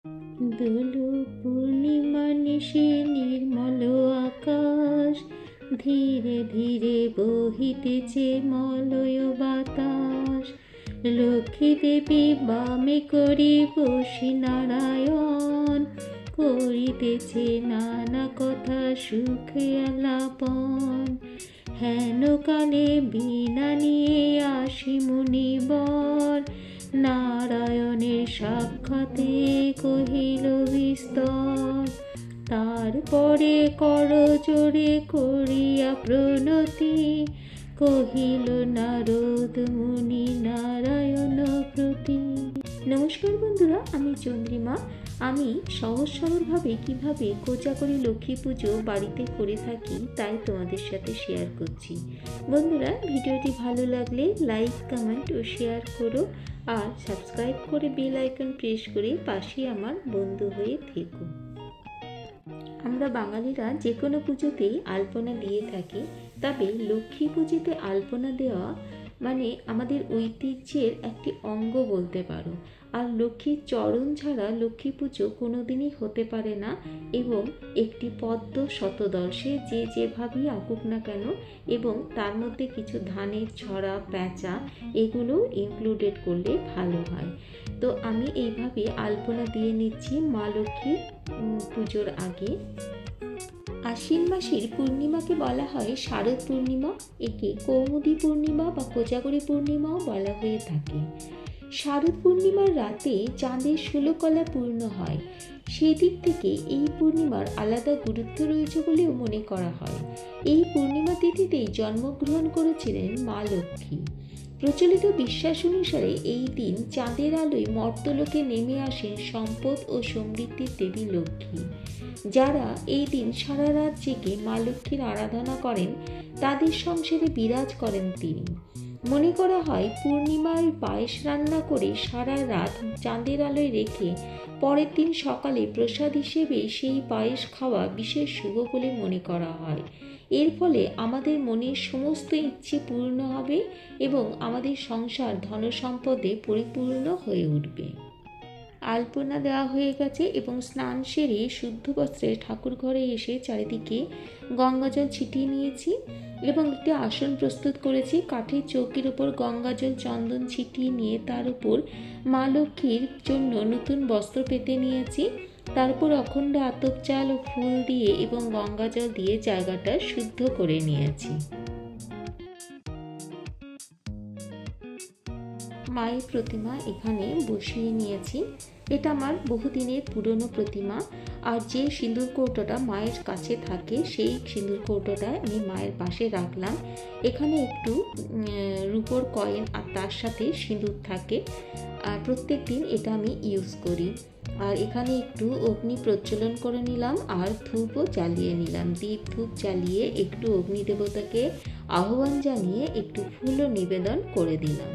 দোল পূর্ণিমা নিশি নির্মল আকাশ, ধীরে ধীরে বহিতেছে মলয় বাতাস। লক্ষ্মী দেবী বামে করি বসি নারায়ণ, করিতেছে নানা কথা সুখে আলাপন। হেন কালে বীণা নিয়ে আসি মুনিবর, নারায়ণের সাক্ষাতে কহিল বিস্তর। তারপরে করজোড়ে করিয়া প্রণতি, কহিল নারদ মুনি নারায়ণ প্রতি। নমস্কার বন্ধুরা, আমি চন্দ্রিমা। আমি সহজ সরলভাবে কিভাবে কোজাগরী লক্ষ্মী পুজো বাড়িতে করে থাকি তাই তোমাদের সাথে শেয়ার করছি। বন্ধুরা, ভিডিওটি ভালো লাগলে লাইক, কমেন্ট ও শেয়ার করো, আর সাবস্ক্রাইব করে বেল আইকন প্রেস করে পাশে আমার বন্ধু হয়ে থেকো। আমরা বাঙালিরা যে কোনো পুজোতেই আলপনা দিয়ে থাকি, তবে লক্ষ্মী পুজোতে আলপনা দেওয়া মানে আমাদের ঐতিহ্যের একটি অঙ্গ বলতে পারো। আর লক্ষ্মীর চরণ ছাড়া লক্ষ্মী পুজো কোনোদিনই হতে পারে না, এবং একটি পদ্ম শতদল সে যে যেভাবেই আঁকুক না কেন, এবং তার মধ্যে কিছু ধানের ছড়া, প্যাঁচা এগুলো ইনক্লুডেড করলে ভালো হয়। তো আমি এইভাবে আলপনা দিয়ে নিচ্ছি মা লক্ষ্মীর পুজোর আগে। আশ্বিন মাসের পূর্ণিমাকে বলা হয় শারদ পূর্ণিমা, একে কৌমুদী পূর্ণিমা বা কোজাগরী পূর্ণিমাও বলা হয়ে থাকে। শারদ পূর্ণিমার রাতে চাঁদের 16 কলা পূর্ণ হয়। সেদিক থেকে এই পূর্ণিমার আলাদা গুরুত্ব রয়েছে বলেও মনে করা হয়। এই পূর্ণিমা তিথিতেই জন্মগ্রহণ করেছিলেন মা লক্ষ্মী। প্রচলিত বিশ্বাস অনুসারে এই দিন চাঁদের আলোয় মর্তলোকে নেমে আসেন সম্পদ ও সমৃদ্ধির দেবী লক্ষ্মী। যারা এই দিন সারা রাত জেগে মা লক্ষ্মীর আরাধনা করেন তাদের সংসারে বিরাজ করেন তিনি। মনে করা হয় পূর্ণিমার পায়েস রান্না করে সারা রাত চাঁদের আলোয় রেখে পরের দিন সকালে প্রসাদ হিসেবে সেই পায়েস খাওয়া বিশেষ শুভ বলে মনে করা হয়। এর ফলে আমাদের মনের সমস্ত ইচ্ছে পূর্ণ হবে এবং আমাদের সংসার ধনসম্পদে পরিপূর্ণ হয়ে উঠবে। আলপনা দেওয়া হয়ে গেছে এবং স্নান সেরে শুদ্ধ বস্ত্রে ঠাকুর ঘরে এসে চারিদিকে গঙ্গাজল ছিটিয়ে নিয়েছি এবং একটি আসন প্রস্তুত করেছি। কাঠের চৌকির ওপর গঙ্গাজল চন্দন ছিটিয়ে নিয়ে তার উপর মা লক্ষ্মীর জন্য নতুন বস্ত্র পেতে নিয়েছি। তারপর অখণ্ড আতপ চাল ও ফুল দিয়ে এবং গঙ্গাজল দিয়ে জায়গাটা শুদ্ধ করে নিয়েছি। মায়ের প্রতিমা এখানে বসিয়ে নিয়েছি। এটা আমার বহুদিনের পুরনো প্রতিমা। আর যে সিঁদুর কৌটোটা মায়ের কাছে থাকে সেই সিঁদুর কৌটোটা আমি মায়ের পাশে রাখলাম। এখানে একটু রূপোর কয়েন আর তার সাথে সিঁদুর থাকে। আর প্রত্যেক দিন এটা আমি ইউজ করি। আর এখানে একটু অগ্নি প্রজ্বলন করে নিলাম আর ধূপও জ্বালিয়ে নিলাম। দীপ ধূপ জ্বালিয়ে একটু অগ্নি দেবতাকে আহ্বান জানিয়ে একটু ফুলও নিবেদন করে দিলাম।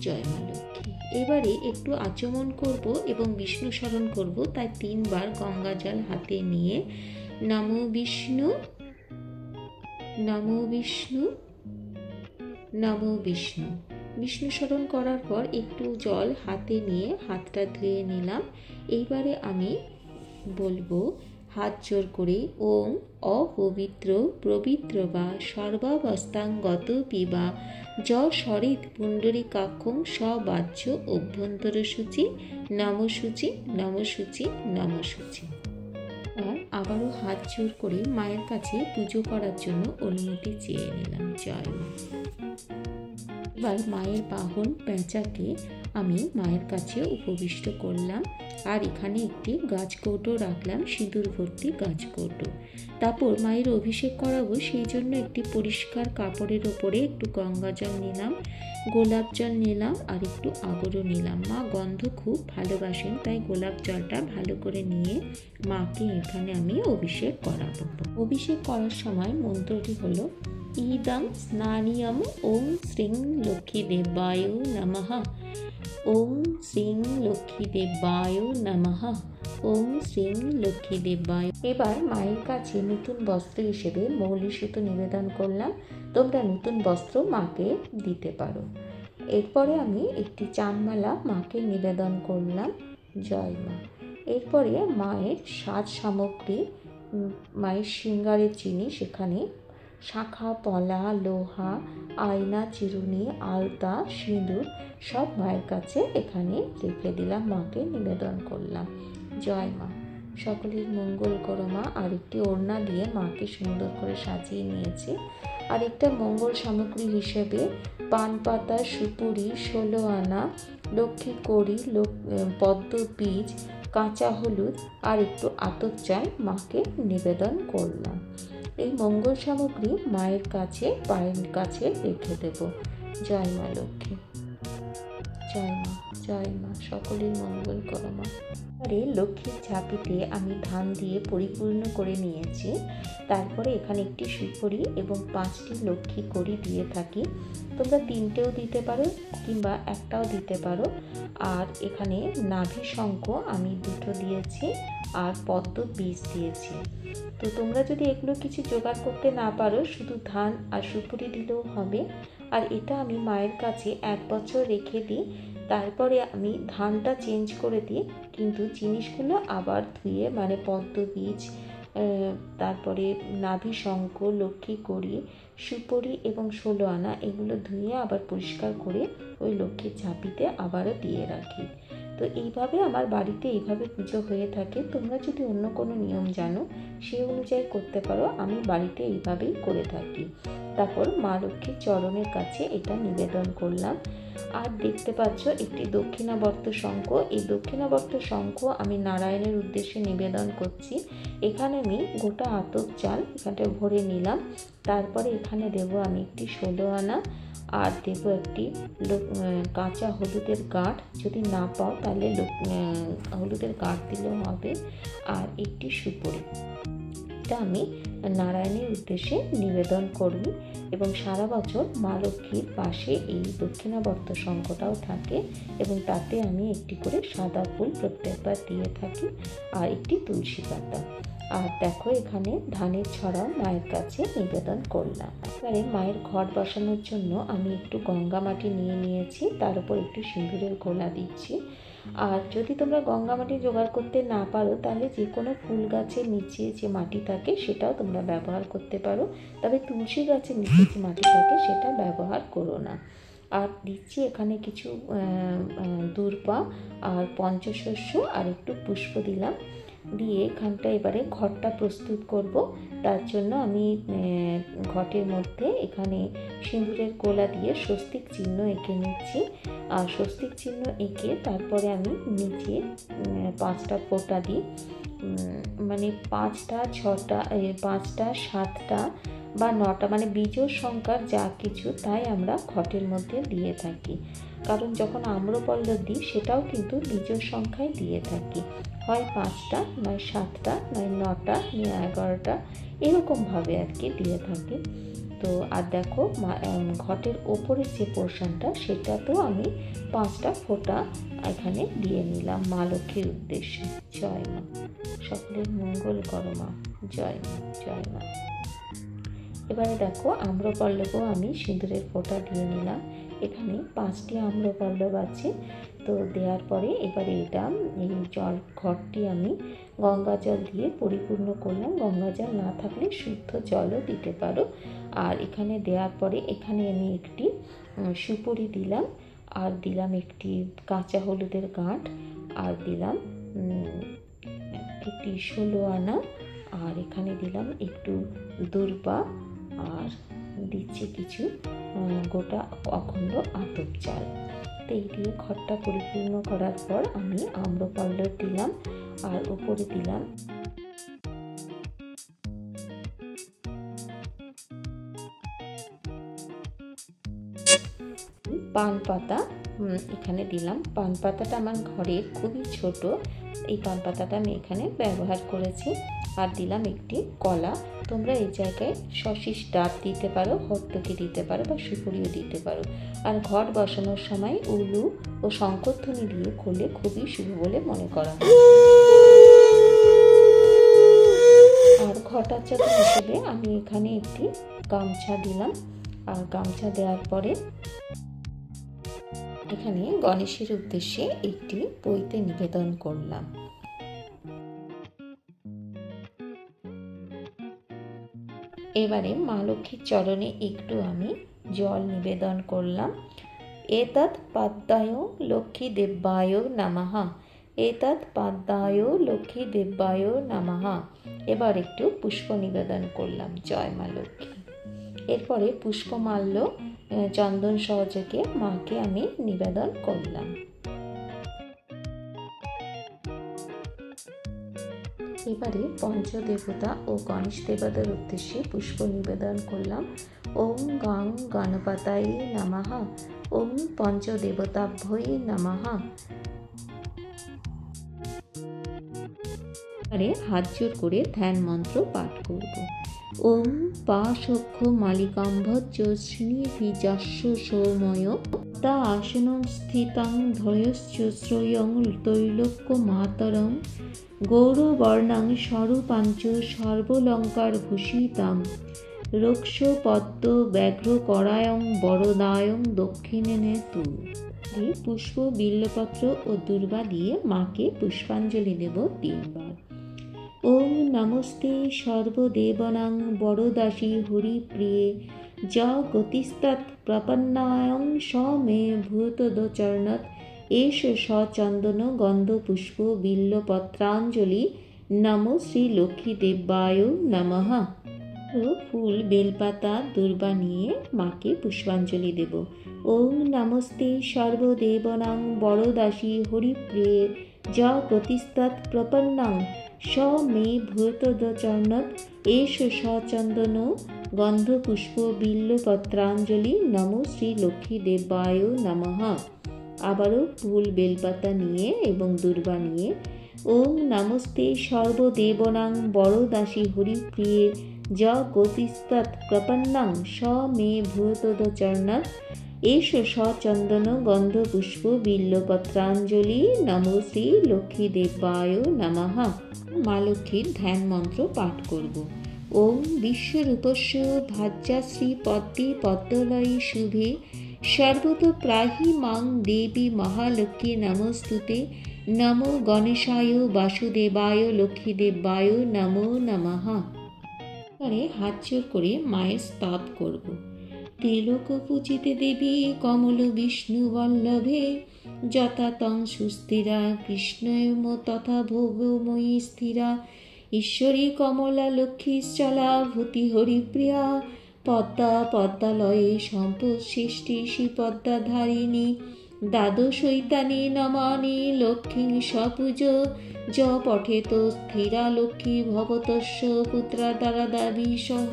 জয় মা লক্ষ্মী। এবারে একটু আচমন করব এবং বিষ্ণু স্মরণ করব, তাই 3 বার গঙ্গা জল হাতে নিয়ে নমো বিষ্ণু, নমো বিষ্ণু, নমো বিষ্ণু বিষ্ণু স্মরণ করার পর একটু জল হাতে নিয়ে হাতটা ধুয়ে নিলাম। এইবারে আমি বলবো হাত জোর করে, ওম অপবিত্র পবিত্র বা সর্বাবস্থাঙ্গত পিবা য সরিত পুণ্ডরীকাক্ষং সবাচ্য অভ্যন্তর সূচি নমসূচি নমসূচি নমসূচি। আর আবারও হাত জোর করে মায়ের কাছে পুজো করার জন্য অনুমতি চেয়ে নিলাম। জয় মা। এবার মায়ের বাহন পেঁচাকে আমি মায়ের কাছে উপবিষ্ট করলাম। আর এখানে একটি গাছকৌটো রাখলাম, সিঁদুর ভর্তি গাছকৌটো। তারপর মায়ের অভিষেক করাবো, সেই জন্য একটি পরিষ্কার কাপড়ের ওপরে একটু গঙ্গা জল নিলাম, গোলাপ জল নিলাম আর একটু আগরও নিলাম। মা গন্ধ খুব ভালোবাসেন, তাই গোলাপ জলটা ভালো করে নিয়ে মাকে এখানে আমি অভিষেক করাবো। অভিষেক করার সময় মন্ত্রটি হলো ইদং স্নানিয়ম ওম শ্রীং লক্ষ্মী দেবায় নমঃ, ওম শ্রীং লক্ষ্মী দেবায় নমঃ, ওম শ্রীং লক্ষ্মী দেবায়। এবার মায়ের কাছে নতুন বস্ত্র হিসেবে মৌলি সুতো নিবেদন করলাম। তোমরা নতুন বস্ত্র মাকে দিতে পারো। এরপরে আমি একটি চাঁদমালা মাকে নিবেদন করলাম। জয় মা। এরপরে মায়ের সাজ সামগ্রী, মায়ের শৃঙ্গারের জিনিস, এখানে শাঁখা, পলা, লোহা, আয়না, চিরুনি, আলতা, সিঁদুর সব মায়ের কাছে এখানে রেখে দিলাম, মাকে নিবেদন করলাম। জয় মা, সকলের মঙ্গল করো মা। আর একটি ওড়না দিয়ে মাকে সুন্দর করে সাজিয়ে নিয়েছি। আর একটা মঙ্গল সামগ্রী হিসেবে পান পাতা, সুপুরি, 16 আনা, লক্ষ্মী কড়ি, পদ্ম বীজ, কাঁচা হলুদ আর একটু আতপ চাল মাকে নিবেদন করলাম। এই মঙ্গল সামগ্রী মায়ের কাছে, পায়ের কাছে রেখে দেব। জয় মা লক্ষ্মী, জয় মা, জয় মা, সকলের মঙ্গল করো মা। এবারে লক্ষ্মীর ঝাঁপিতে আমি ধান দিয়ে পরিপূর্ণ করে নিয়েছি। তারপরে এখানে একটি সুপুরি এবং 5টি লক্ষ্মী কড়ি দিয়ে থাকি। তোমরা 3টেও দিতে পারো কিংবা একটাও দিতে পারো। আর এখানে নাভি শঙ্খ আমি 2টো দিয়েছি আর পদ্ম বীজ দিয়েছি। তো তোমরা যদি এগুলো কিছু জোগাড় করতে না পারো, শুধু ধান আর সুপুরি দিলেও হবে। আর এটা আমি মায়ের কাছে 1 বছর রেখে দিই, তারপরে আমি ধানটা চেঞ্জ করে দিই, কিন্তু জিনিসগুলো আবার ধুয়ে, মানে পদ্ম বীজ, তারপরে নাভি শঙ্খ, লক্ষ্মী কড়ি, সুপুরি এবং 16 আনা এগুলো ধুয়ে আবার পরিষ্কার করে ওই লক্ষ্মীর ঝাঁপিতে আবারও দিয়ে রাখি। তো এইভাবে আমার বাড়িতে এইভাবে পুজো হয়ে থাকে। তোমরা যদি অন্য কোনো নিয়ম জানো সেই অনুযায়ী করতে পারো, আমি বাড়িতে এইভাবেই করে থাকি। তারপর মা লক্ষ্মীর চরণের কাছে এটা নিবেদন করলাম। আর দেখতে পাচ্ছ একটি দক্ষিণাবর্ত শঙ্খ। এই দক্ষিণাবর্ত শঙ্খ আমি নারায়ণের উদ্দেশ্যে নিবেদন করছি। এখানে আমি গোটা আতপ চাল এখানটা ভরে নিলাম। তারপরে এখানে দেব আমি একটি 16 আনা, আর দেব একটি কাঁচা হলুদের গাঁট, যদি না পাও তাহলে হলুদের গাঁট দিলেও হবে, আর একটি সুপুরি। এটা আমি নারায়ণের উদ্দেশ্যে নিবেদন করি। এবং সারা বছর মা লক্ষ্মীর পাশে এই দক্ষিণাবর্ত শঙ্খটাও থাকে এবং তাতে আমি একটি করে সাদা ফুল প্রত্যেকবার দিয়ে থাকি আর একটি তুলসী পাতা। আর দেখো এখানে ধানের ছড়াও মায়ের কাছে নিবেদন করলাম। এবারে মায়ের ঘট বসানোর জন্য আমি একটু গঙ্গা মাটি নিয়ে নিয়েছি, তার উপর একটু সিঁদুরের গোলা দিচ্ছি। আর যদি তোমরা গঙ্গা মাটি জোগাড় করতে না পারো তাহলে যে কোনো ফুল গাছের নিচে যে মাটি থাকে সেটাও তোমরা ব্যবহার করতে পারো, তবে তুলসী গাছের নিচে যে মাটি থাকে সেটা ব্যবহার করো না। আর দিচ্ছি এখানে কিছু দূর্বা আর পঞ্চশস্য আর একটু পুষ্প দিলাম, দিয়ে এখানটা এবারে ঘটটা প্রস্তুত করব। তার জন্য আমি ঘটের মধ্যে এখানে সিঁদুরের গোলা দিয়ে স্বস্তিক চিহ্ন এঁকে নিচ্ছি। আর স্বস্তিক চিহ্ন এঁকে তারপরে আমি নিচে 5টা ফোঁটা দিই, মানে 5টা 6টা 5টা 7টা বা 9টা, মানে বিজোড় সংখ্যার যা কিছু তাই আমরা ঘটের মধ্যে দিয়ে থাকি। কারণ যখন আম্রপল্লব দিই সেটাও কিন্তু বিজোড় সংখ্যায় দিয়ে থাকি, হয় 5টা, নয় 7টা, নয় 9টা, নয় 11টা, এরকমভাবে আর কি দিয়ে থাকি। তো আর দেখো ঘটের ওপরের যে পোর্শনটা সেটাতেও আমি 5টা ফোঁটা এখানে দিয়ে নিলাম মা লক্ষ্মীর উদ্দেশ্যে। জয় মা, সকলের মঙ্গল করো মা। জয় মা, জয় মা। এবারে দেখো আম্রপল্লবও আমি সিঁদুরের ফোঁটা দিয়ে নিলাম। এখানে 5টি আম্রপল্লব আছে। তো দেওয়ার পরে এবারে এটা এই ঘরটি আমি গঙ্গা জল দিয়ে পরিপূর্ণ করলাম। গঙ্গা জল না থাকলে শুদ্ধ জলও দিতে পারো। আর এখানে দেওয়ার পরে এখানে আমি একটি সুপুরি দিলাম, আর দিলাম একটি কাঁচা হলুদের গাঁট, আর দিলাম একটি 16 আনা, আর এখানে দিলাম একটু দূর্বা, আর দিচ্ছি কিছু গোটা অখণ্ড আতপ চাল। তো এই দিয়ে ঘরটা পরিপূর্ণ করার পর আমি আম্রপল্লব দিলাম, আর উপরে দিলাম পান পাতা। এখানে দিলাম পান পাতাটা আমার ঘরের খুবই ছোট, এই পান পাতাটা আমি এখানে ব্যবহার করেছি। আর দিলাম একটি কলা। তোমরা এই জায়গায় শশীষ ডাব দিতে পারো, হর্তকি দিতে পারো বা সুপুরিও দিতে পারো। আর ঘট বসানোর সময় উলু ও শঙ্করধ্বনি দিয়ে খুলে খুবই শুভ বলে মনে করা হয়। আর ঘটাচাঁদ হিসেবে আমি এখানে একটি গামছা দিলাম। আর গামছা দেওয়ার পরে এখানে গণেশের উদ্দেশ্যে একটি পৈতে নিবেদন করলাম। এবারে মা লক্ষ্মীর চরণে একটু আমি জল নিবেদন করলাম। এতৎ পাদ্যায় লক্ষ্মী দেব্যায় নমঃ, এতৎ পাদ্যায় লক্ষ্মী দেব্যায় নমঃ। এবার একটু পুষ্প নিবেদন করলাম, জয় মা লক্ষ্মী। এরপরে পুষ্পমাল্য চন্দন সহযোগে মাকে আমি নিবেদন করলাম। এবারে পঞ্চদেবতা ও গণেশ দেবতার উদ্দেশ্যে পুষ্প নিবেদন করলাম। ওম গং গণপতায়ে নমঃ, ওম পঞ্চদেবতাভ্যয়ে নমঃ। এবারে হাত জোর করে ধ্যান মন্ত্র পাঠ করব। ওম পাশক্ষ মালিকাম্ভজ্য শ্রীভিজাস্য সৌময় তা আসনং স্থিতং ধয়শ্চ শ্রয়ং তৈলোক্য মাতরম গৌরবর্ণাং স্বরূপাঞ্চ সর্বলঙ্কার ভূষিতাম রক্ষ পদ্ম ব্যাঘ্র করায়ং বরদায়ং দক্ষিণেনে তু। পুষ্প, বিল্লপত্র ও দূর্বা দিয়ে মাকে পুষ্পাঞ্জলি দেব 3 বার। ওম নমস্তে সর্বদেবনাং বরদাসী হরিপ্রিয়ে য গতিস্তৎ প্রপন্নায়ং স মে ভূতদচরণৎ এষ সচন্দন গন্ধ পুষ্প বিল্লপত্রাঞ্জলি নমো শ্রী লক্ষ্মী দেব্যায় নমঃ। ফুল, বেলপাতা, দূর্বা নিয়ে মাকে পুষ্পাঞ্জলি দেব। ওম নমস্তে সর্বদেবনাং বরদাসী হরিপ্রিয়ে য গতিস্তৎ প্রপন্নাং স মে ভূতদচরণৎ এষ সচন্দন গন্ধ পুষ্প বিল্লপত্রাঞ্জলি নমো শ্রী লক্ষ্মী দেব্যায় নমঃ। আবারও ফুল, বেলপাতা নিয়ে এবং দূর্বা নিয়ে ওম নমস্তে সর্বদেবনাং বরদাসী হরিপ্রিয়ে য গতিস্তৎ প্রপন্নাং স মে ভূতদচরণৎ এষ সচন্দন গন্ধ পুষ্প বিল্লপত্রাঞ্জলি নমো শ্রী লক্ষ্মী দেব্যায় নমঃ। মা লক্ষ্মীর ধ্যান মন্ত্র পাঠ করব। ওম বিশ্বরূপস্য ভাজ্যাশ্রী পদ্মে পদ্মলয়ে শুভে সর্বতোপ্রাহি মাং দেবী মহালক্ষ্মী নমস্তুতে নমো গণেশায় বাসুদেবায় লক্ষ্মী দেব্যায় নমো নমঃ। পরে হাত জোর করে মায়ের স্তব করব। ত্রিলোক পূজিতে দেবী কমল বিষ্ণু বল্লভে যথা তং সুস্থিরা কৃষ্ণয়ম তথা ভোগময়ী স্থিরা ঈশ্বরী কমলা লক্ষ্মীশ্চলা ভূতি হরিপ্রিয়া পদ্মা পদ্মালয়ে সম্পদ সৃষ্টি শ্রীপদ্মাধারিণী দ্বাদশৈতানি নমানি লক্ষ্মী সপুজ য পঠেত স্থিরা লক্ষ্মী ভবতস্য পুত্রা দ্বারা দাবী সহ।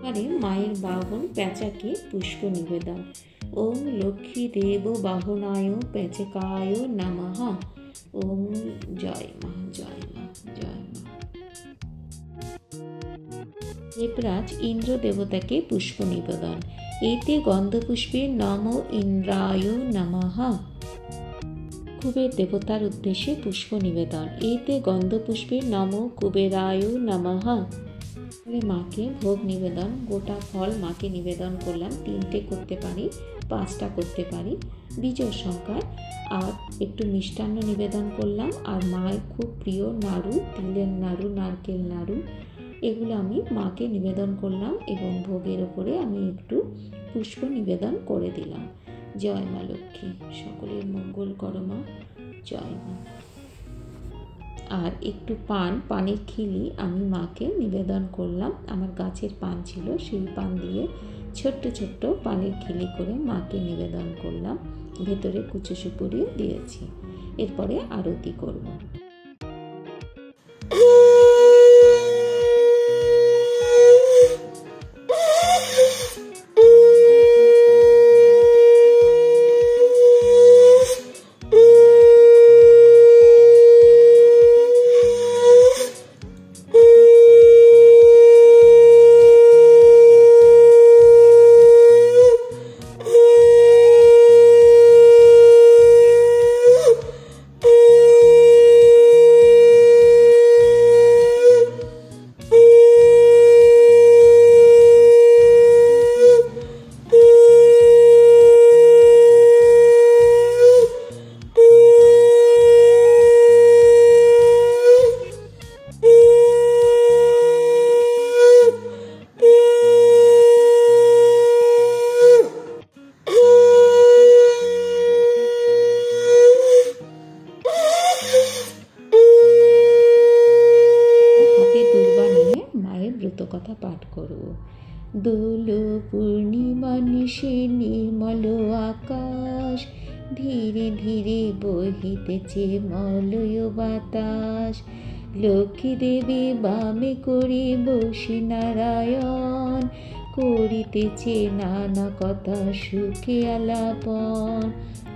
আরে মায়ের বাহন পেঁচাকে পুষ্প নিবেদন। ওম লক্ষ্মী দেব বাহনায় পেঁচকায় নমঃ। ওম জয় মা, জয় মা, জয় মা। দেবরাজ ইন্দ্র দেবতাকে পুষ্প নিবেদন। এতে গন্ধপুষ্পে নম ইন্দ্রায় নমঃ। কুবের দেবতার উদ্দেশ্যে পুষ্প নিবেদন। এতে গন্ধপুষ্পে নম কুবেরায় নমঃ। মাকে ভোগ নিবেদন, গোটা ফল মাকে নিবেদন করলাম। 3টে করতে পারি, 5টা করতে পারি, বিজোড় সংখ্যায়। আর একটু মিষ্টান্ন নিবেদন করলাম। আর মায়ের খুব প্রিয় নাড়ু, তিলের নাড়ু, নারকেল নাড়ু, এগুলো আমি মাকে নিবেদন করলাম এবং ভোগের ওপরে আমি একটু পুষ্প নিবেদন করে দিলাম। জয় মা লক্ষ্মী, সকলের মঙ্গল করো মা, জয় মা। আর একটু পানের খিলি আমি মাকে নিবেদন করলাম। আমার গাছের পান ছিল, সেই পান দিয়ে ছোট্ট ছোট্ট পানের খিলি করে মাকে নিবেদন করলাম। ভেতরে কুচো সুপুরিও দিয়েছি। এরপরে আরতি করব। ব্রতকথা পাঠ করব। দোল পূর্ণিমা নিশে নির্মল আকাশ, ধীরে ধীরে বহিতেছে মলয় বাতাস। লক্ষ্মী দেবী বামে করে বসে নারায়ণ, করিতেছে নানা কথা সুখে আলাপন।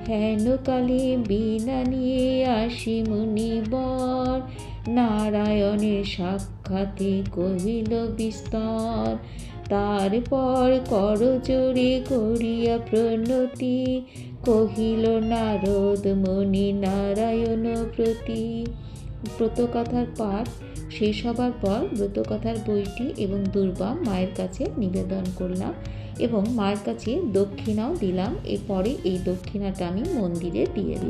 হেন কালে বীণা নিয়ে আসি মুনিবর, নারায়ণের সাক্ষাতে কহিল বিস্তর। তারপর করজোড়ে করিয়া প্রণতি, কহিল নারদ মুনি নারায়ণ প্রতি। ব্রতকথার পাঠ শেষ হবার পর ব্রতকথার বইটি এবং দূর্বা মায়ের কাছে নিবেদন করলাম এবং মায়ের কাছে দক্ষিণাও দিলাম। এরপরে এই দক্ষিণাটা আমি মন্দিরে দিয়ে দিই।